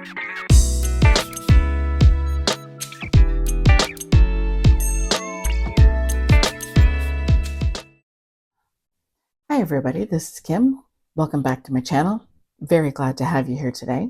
Hi everybody, this is Kim. Welcome back to my channel. Very glad to have you here today.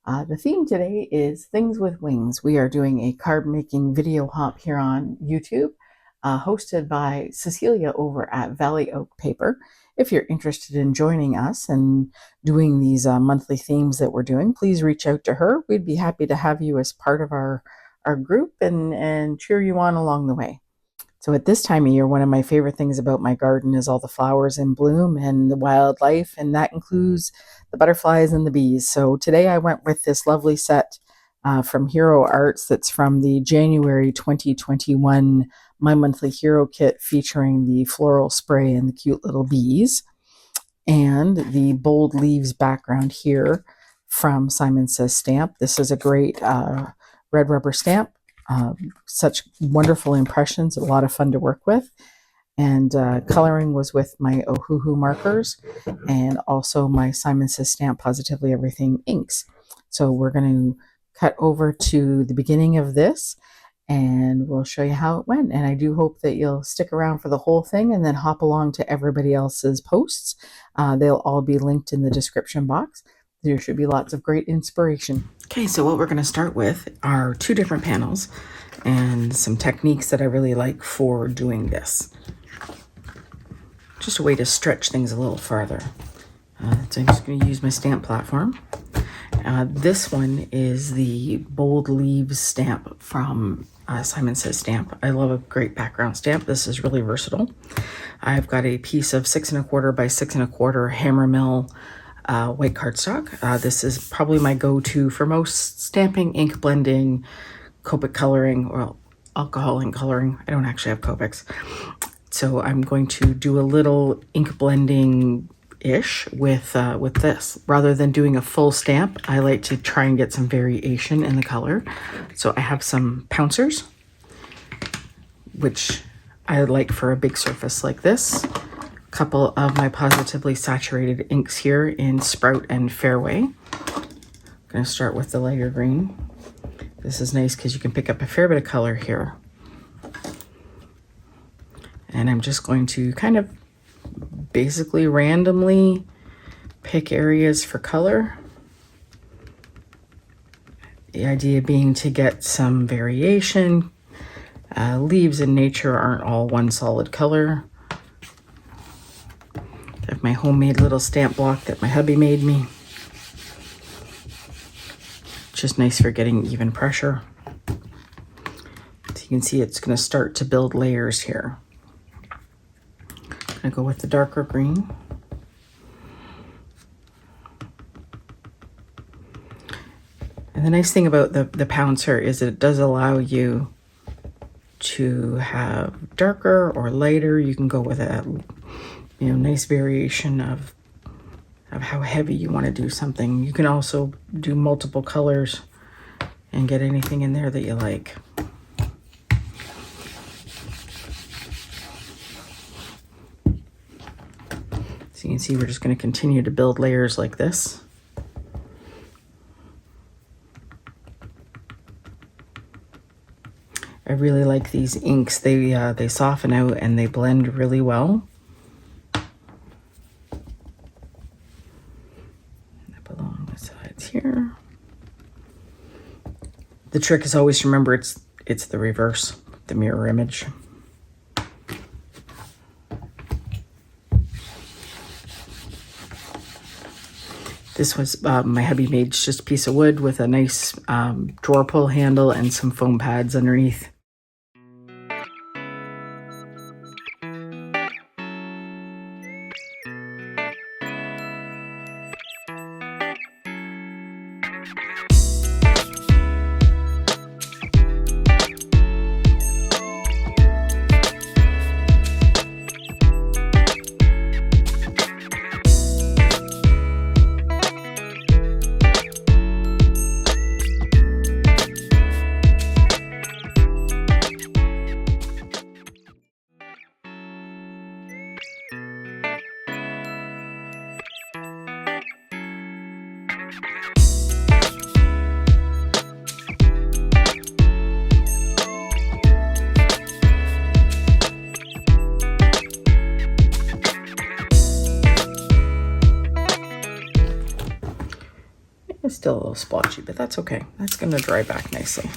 The theme today is Things with Wings. We are doing a card making video hop here on YouTube, hosted by Cecilia over at Valley Oak Paper. If you're interested in joining us and doing these monthly themes that we're doing, please reach out to her. We'd be happy to have you as part of our group and cheer you on along the way. So at this time of year, one of my favorite things about my garden is all the flowers in bloom and the wildlife, and that includes the butterflies and the bees. So today I went with this lovely set from Hero Arts that's from the January 2021 My Monthly Hero Kit, featuring the floral spray and the cute little bees, and the bold leaves background here from Simon Says Stamp. This is a great red rubber stamp. Such wonderful impressions, a lot of fun to work with. And coloring was with my Ohuhu markers and also my Simon Says Stamp Positively Everything inks. So we're going to cut over to the beginning of this and we'll show you how it went. And I do hope that you'll stick around for the whole thing and then hop along to everybody else's posts. They'll all be linked in the description box. There should be lots of great inspiration. Okay, so what we're going to start with are two different panels and some techniques that I really like for doing this. Just a way to stretch things a little farther. So I'm just going to use my stamp platform. This one is the Bold Leaves stamp from Simon Says Stamp. I love a great background stamp. This is really versatile. I've got a piece of 6 1/4 by 6 1/4 hammer mill white cardstock. This is probably my go-to for most stamping, ink blending, Copic coloring, or alcohol ink coloring. I don't actually have Copics. So I'm going to do a little ink blending-ish with this. Rather than doing a full stamp, I like to try and get some variation in the color. So I have some pouncers, which I like for a big surface like this. Couple of my Positively Saturated inks here in Sprout and Fairway. I'm going to start with the lighter green. This is nice because you can pick up a fair bit of color here. And I'm just going to kind of basically randomly pick areas for color. The idea being to get some variation. Leaves in nature aren't all one solid color. I have my homemade little stamp block that my hubby made me. Just nice for getting even pressure. So you can see it's going to start to build layers here. I'm going to go with the darker green. And the nice thing about the pouncer is that it does allow you to have darker or lighter. You can go with a nice variation of how heavy you want to do something. You can also do multiple colors and get anything in there that you like. So you can see we're just going to continue to build layers like this. I really like these inks. They soften out and they blend really well. Here. The trick is always remember it's the reverse, the mirror image. This was my hubby made just a piece of wood with a nice drawer pull handle and some foam pads underneath. It's still a little splotchy, but that's okay. That's gonna dry back nicely.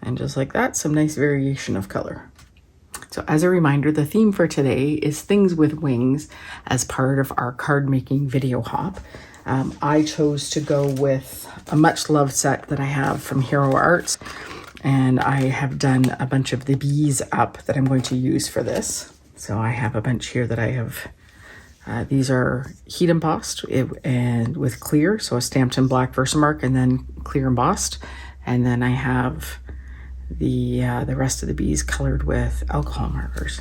And just like that, some nice variation of color. So as a reminder, the theme for today is things with wings as part of our card making video hop. I chose to go with a much loved set that I have from Hero Arts, and I have done a bunch of the bees up that I'm going to use for this. So I have a bunch here that I have. These are heat embossed and with clear, so a stamped in black Versamark and then clear embossed. And then I have the rest of the bees colored with alcohol markers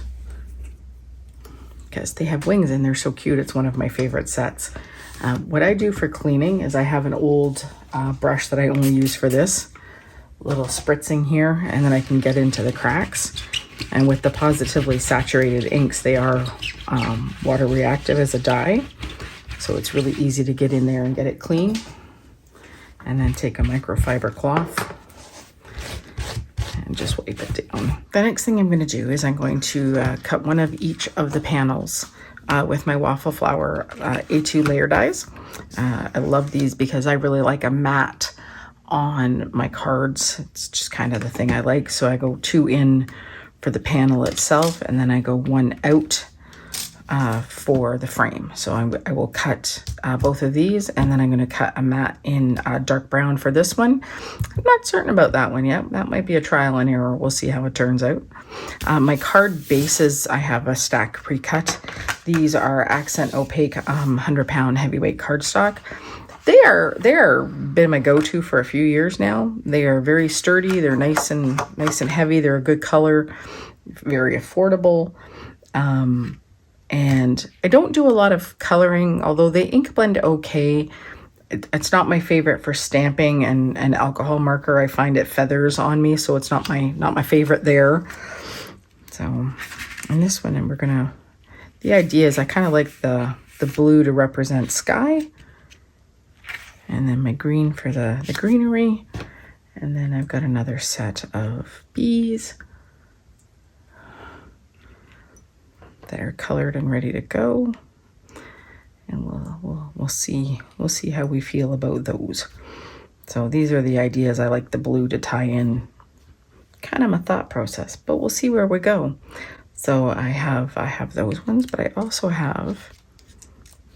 because they have wings and they're so cute. It's one of my favorite sets. What I do for cleaning is I have an old brush that I only use for this, little spritzing here, and then I can get into the cracks. And with the positively saturated inks, they are water reactive as a dye, so it's really easy to get in there and get it clean. And then take a microfiber cloth and just wipe it down. The next thing I'm going to do is I'm going to cut one of each of the panels with my waffle flower A2 layer dies. I love these because I really like a matte on my cards. It's just kind of the thing I like. So I go 2 in for the panel itself, and then I go 1 out for the frame. So I will cut both of these, and then I'm going to cut a matte in dark brown for this one. I'm not certain about that one yet. That might be a trial and error. We'll see how it turns out. My card bases, I have a stack pre-cut. These are Accent Opaque 100-pound heavyweight cardstock. They are been my go-to for a few years now. They are very sturdy. They're nice and heavy. They're a good color, very affordable. And I don't do a lot of coloring, although they ink blend okay. It's not my favorite for stamping and alcohol marker. I find it feathers on me, so it's not my favorite there. So in this one, and the idea is I kind of like the blue to represent sky, and then my green for the greenery. And then I've got another set of bees that are colored and ready to go. And we'll see how we feel about those. So these are the ideas. I like the blue to tie in kind of my thought process, but we'll see where we go. So I have those ones, but I also have,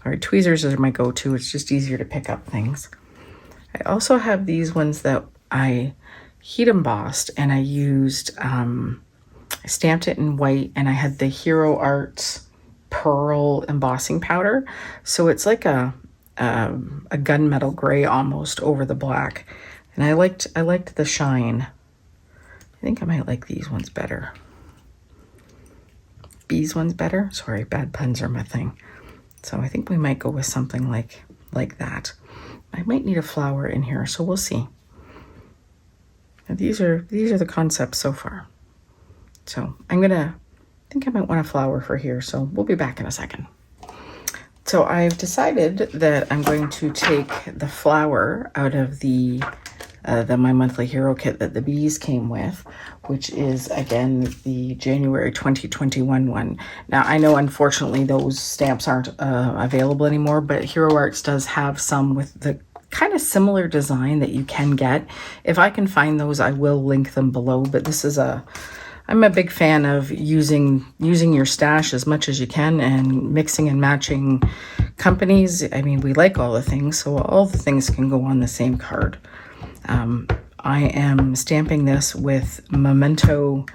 all right, tweezers are my go-to. It's just easier to pick up things. I also have these ones that I heat embossed, and I used, I stamped it in white, and I had the Hero Arts pearl embossing powder. So it's like a gunmetal gray almost over the black. And I liked the shine. I think I might like these ones better. Bees ones better. Sorry, bad puns are my thing. So I think we might go with something like that. I might need a flower in here, so we'll see. Now these are the concepts so far. So I think I might want a flower for here, so we'll be back in a second. So I've decided that I'm going to take the flower out of the My Monthly Hero kit that the bees came with, which is again the January 2021 one. Now I know unfortunately those stamps aren't available anymore, but Hero Arts does have some with the kind of similar design that you can get. If I can find those, I will link them below, but this is I'm a big fan of using your stash as much as you can and mixing and matching companies. I mean, we like all the things, so all the things can go on the same card. I am stamping this with Memento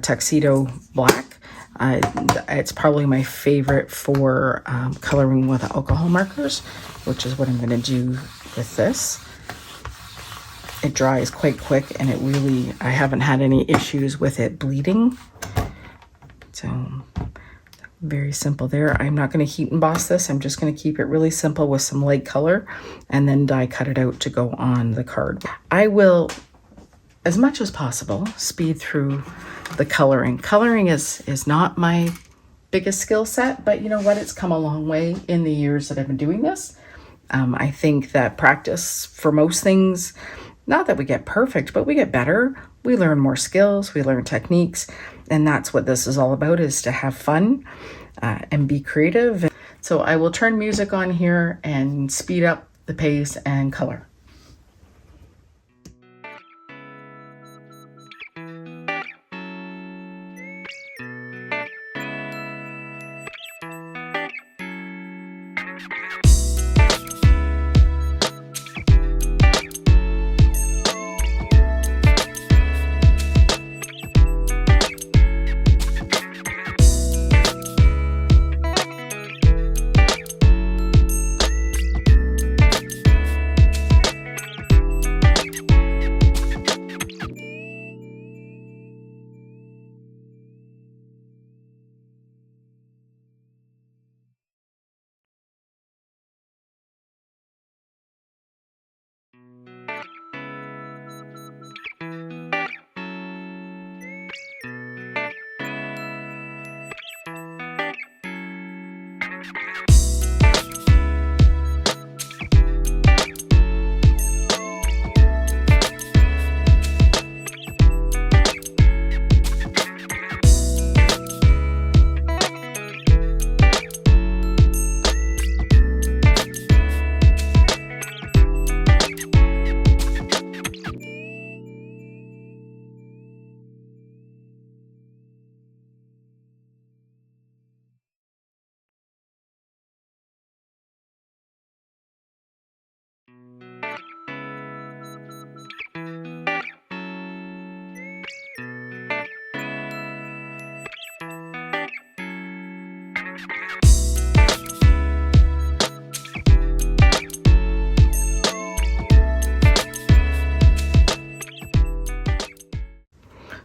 Tuxedo Black. It's probably my favorite for coloring with alcohol markers, which is what I'm going to do with this. It dries quite quick, and I haven't had any issues with it bleeding. So very simple there. I'm not going to heat emboss this. I'm just going to keep it really simple with some light color and then die cut it out to go on the card. I will, as much as possible, speed through the coloring. Coloring is not my biggest skill set, but you know what? It's come a long way in the years that I've been doing this. I think that practice for most things, not that we get perfect, but we get better. We learn more skills, we learn techniques, and that's what this is all about, is to have fun and be creative. So I will turn music on here and speed up the pace and color.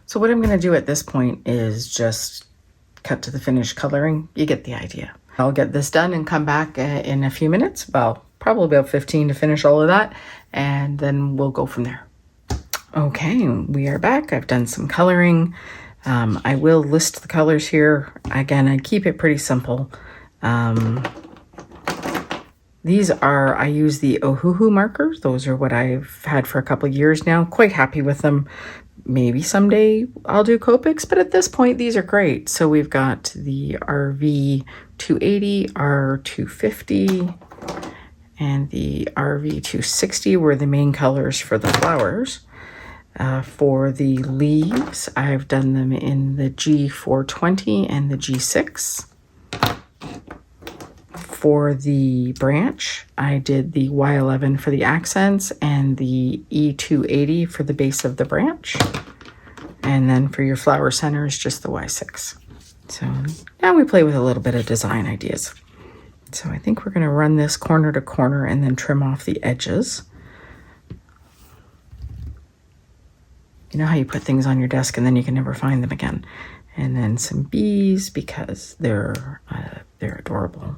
So what I'm going to do at this point is just cut to the finished coloring. You get the idea. I'll get this done and come back in a few minutes. Well, probably about 15 to finish all of that, and then we'll go from there. Okay, we are back. I've done some coloring. I will list the colors here. Again, I keep it pretty simple. These are, I use the Ohuhu markers. Those are what I've had for a couple of years now. Quite happy with them. Maybe someday I'll do Copics, but at this point, these are great. So we've got the RV 280, R250, and the RV 260 were the main colors for the flowers. For the leaves, I've done them in the G420 and the G6. For the branch, I did the Y11 for the accents and the E280 for the base of the branch. And then for your flower centers, just the Y6. So now we play with a little bit of design ideas. So I think we're going to run this corner to corner and then trim off the edges. You know how you put things on your desk and then you can never find them again. And then some bees because they're adorable.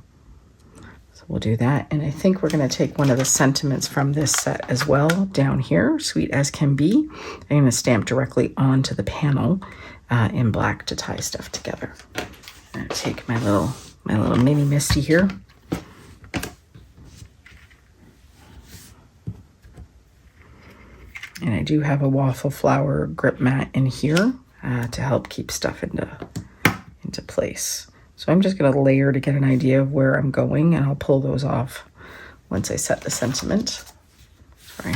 So we'll do that. And I think we're going to take one of the sentiments from this set as well down here, Sweet as Can Be. I'm going to stamp directly onto the panel in black to tie stuff together. I'm going to take my little mini Misty here. And I do have a waffle flower grip mat in here to help keep stuff into place. So I'm just going to layer to get an idea of where I'm going, and I'll pull those off once I set the sentiment. Sorry,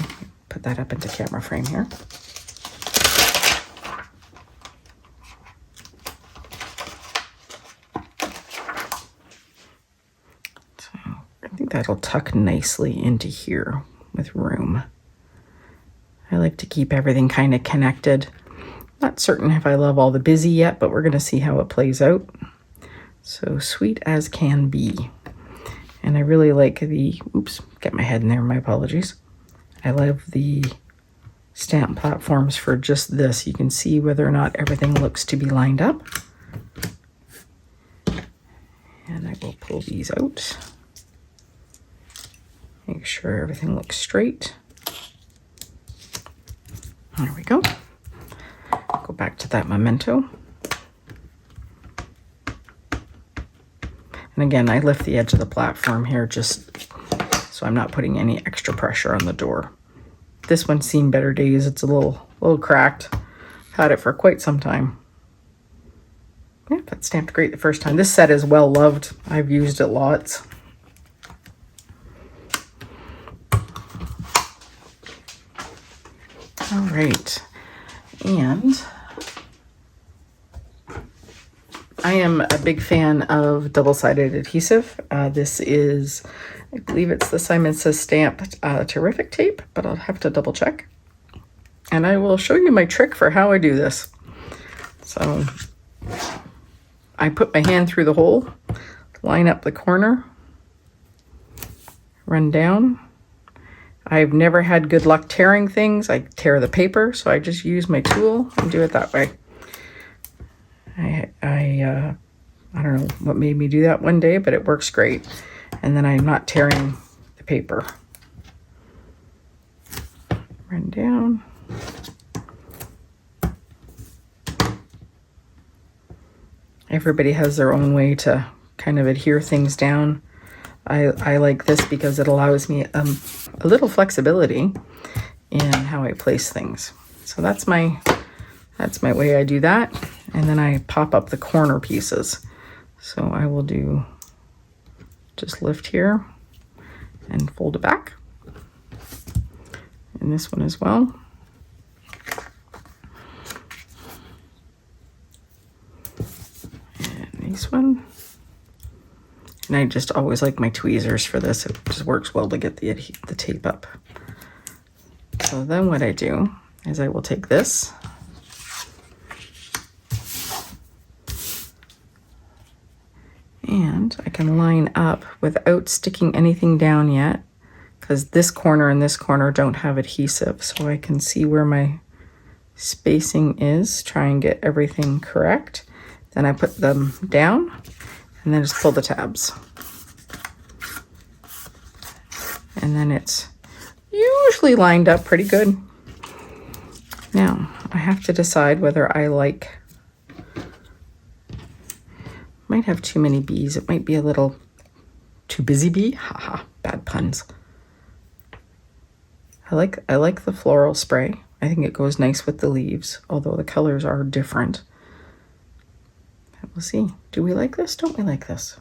put that up into camera frame here. So I think that'll tuck nicely into here with room. I like to keep everything kind of connected. Not certain if I love all the busy yet, but we're going to see how it plays out. So Sweet as Can Be. And I really like the, oops, get my head in there, my apologies. I love the stamp platforms for just this. You can see whether or not everything looks to be lined up. And I will pull these out. Make sure everything looks straight. There we go. Go back to that memento. And again, I lift the edge of the platform here just so I'm not putting any extra pressure on the door. This one's seen better days. It's a little cracked. Had it for quite some time. Yeah, that stamped great the first time. This set is well loved. I've used it lots. All right, and I am a big fan of double-sided adhesive. This is, I believe it's the Simon Says Stamp Terrific Tape, but I'll have to double check. And I will show you my trick for how I do this. So I put my hand through the hole, line up the corner, run down. I've never had good luck tearing things. I tear the paper, so I just use my tool and do it that way. I don't know what made me do that one day, but it works great. And then I'm not tearing the paper. Run down. Everybody has their own way to kind of adhere things down. I like this because it allows me a little flexibility in how I place things. So that's my way I do that. And then I pop up the corner pieces. So I will do just lift here and fold it back. And this one as well. And this one. And I just always like my tweezers for this. It just works well to get the tape up. So then what I do is I will take this and I can line up without sticking anything down yet, because this corner and this corner don't have adhesive, so I can see where my spacing is, try and get everything correct. Then I put them down and then just pull the tabs. And then it's usually lined up pretty good. Now, I have to decide whether I like, might have too many bees. It might be a little too busy bee. Haha, bad puns. I like the floral spray. I think it goes nice with the leaves, although the colors are different. We'll see. Do we like this? Don't we like this?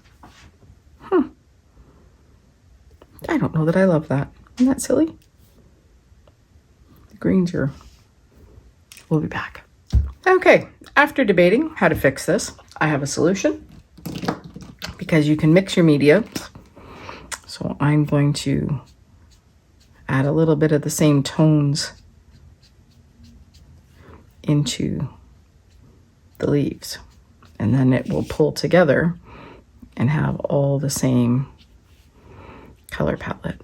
I don't know that I love that. Isn't that silly? The greens are... We'll be back. Okay, after debating how to fix this, I have a solution. Because you can mix your media. So I'm going to add a little bit of the same tones into the leaves. And then it will pull together and have all the same color palette.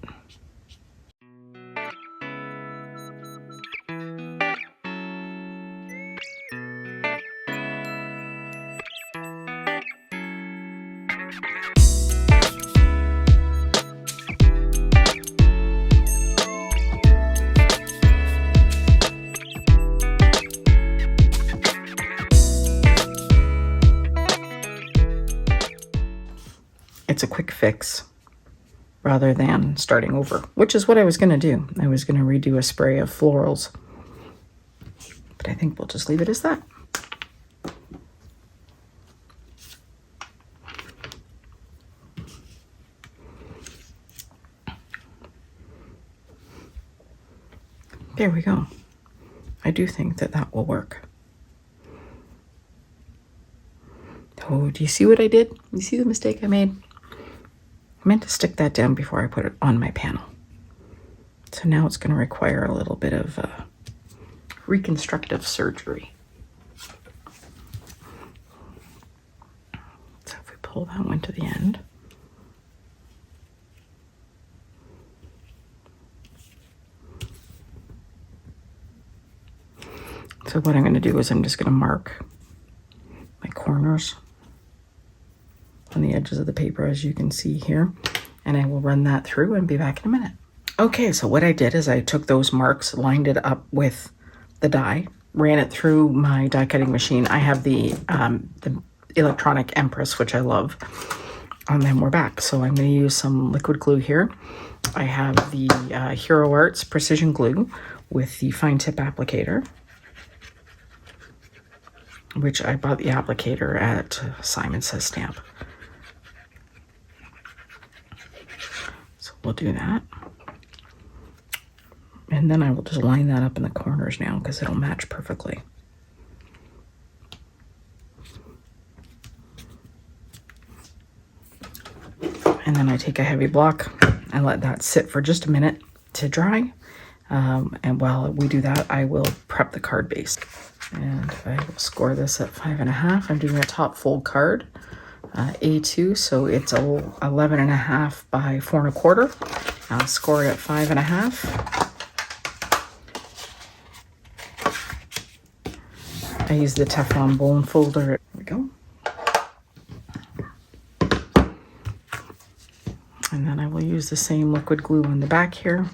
It's a quick fix rather than starting over, which is what I was going to do. I was going to redo a spray of florals, but I think we'll just leave it as that. There we go. I do think that that will work. Oh, do you see what I did? You see the mistake I made? I meant to stick that down before I put it on my panel. So now it's going to require a little bit of reconstructive surgery. So if we pull that one to the end. So what I'm going to do is I'm just going to mark my corners on the edges of the paper, as you can see here, and I will run that through and be back in a minute. Okay, so what I did is I took those marks, lined it up with the die, ran it through my die cutting machine. I have the electronic Empress, which I love, and then we're back. So I'm going to use some liquid glue here. I have the Hero Arts precision glue with the fine tip applicator, which I bought the applicator at Simon Says Stamp. So we'll do that. And then I will just line that up in the corners now because it'll match perfectly. And then I take a heavy block and let that sit for just a minute to dry. And while we do that, I will prep the card base. And I will score this at 5.5. I'm doing a top fold card, A2, so it's 11.5 by 4.25. I'll score it at 5.5. I use the Teflon bone folder. There we go. And then I will use the same liquid glue on the back here.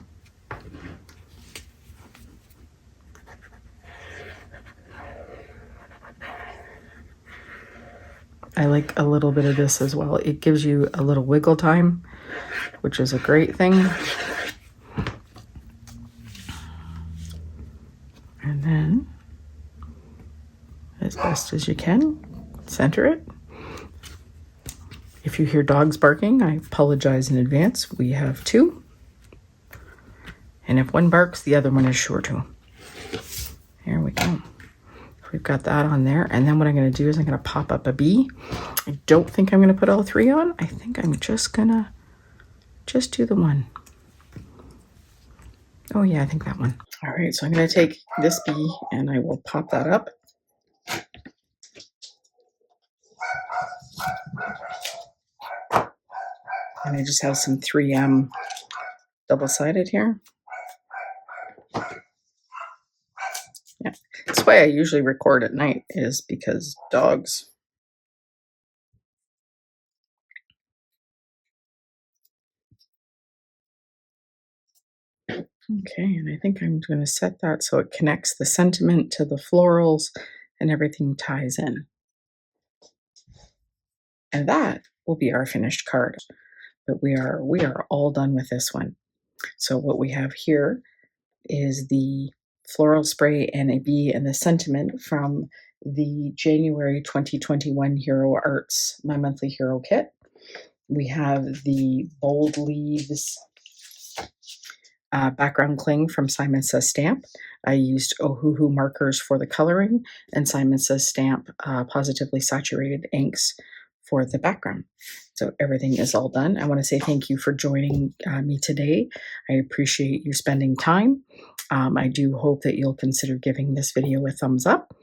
I like a little bit of this as well. It gives you a little wiggle time, which is a great thing. And then, as best as you can, center it. If you hear dogs barking, I apologize in advance. We have 2. And if one barks, the other one is sure to. There we go. We've got that on there. And then what I'm going to do is I'm going to pop up a bee. I don't think I'm going to put all 3 on. I think I'm just going to do the one. Oh yeah, I think that one. All right, so I'm going to take this bee and I will pop that up. And I just have some 3M double-sided here. Yeah, that's why I usually record at night, is because dogs. Okay, and I think I'm going to set that so it connects the sentiment to the florals and everything ties in. And that will be our finished card. But we are all done with this one. So what we have here is the floral spray and a bee and the sentiment from the January 2021 Hero Arts, my monthly hero kit. We have the bold leaves background cling from Simon Says Stamp. I used Ohuhu markers for the coloring and Simon Says Stamp positively saturated inks for the background. So everything is all done. I want to say thank you for joining me today. I appreciate you spending time. I do hope that you'll consider giving this video a thumbs up.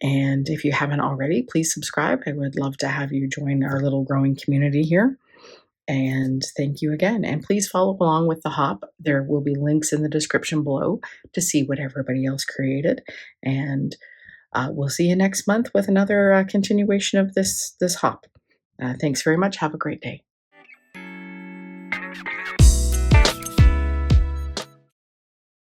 And if you haven't already, please subscribe. I would love to have you join our little growing community here. And thank you again. And please follow along with the hop. There will be links in the description below to see what everybody else created. And we'll see you next month with another continuation of this hop. Thanks very much. Have a great day.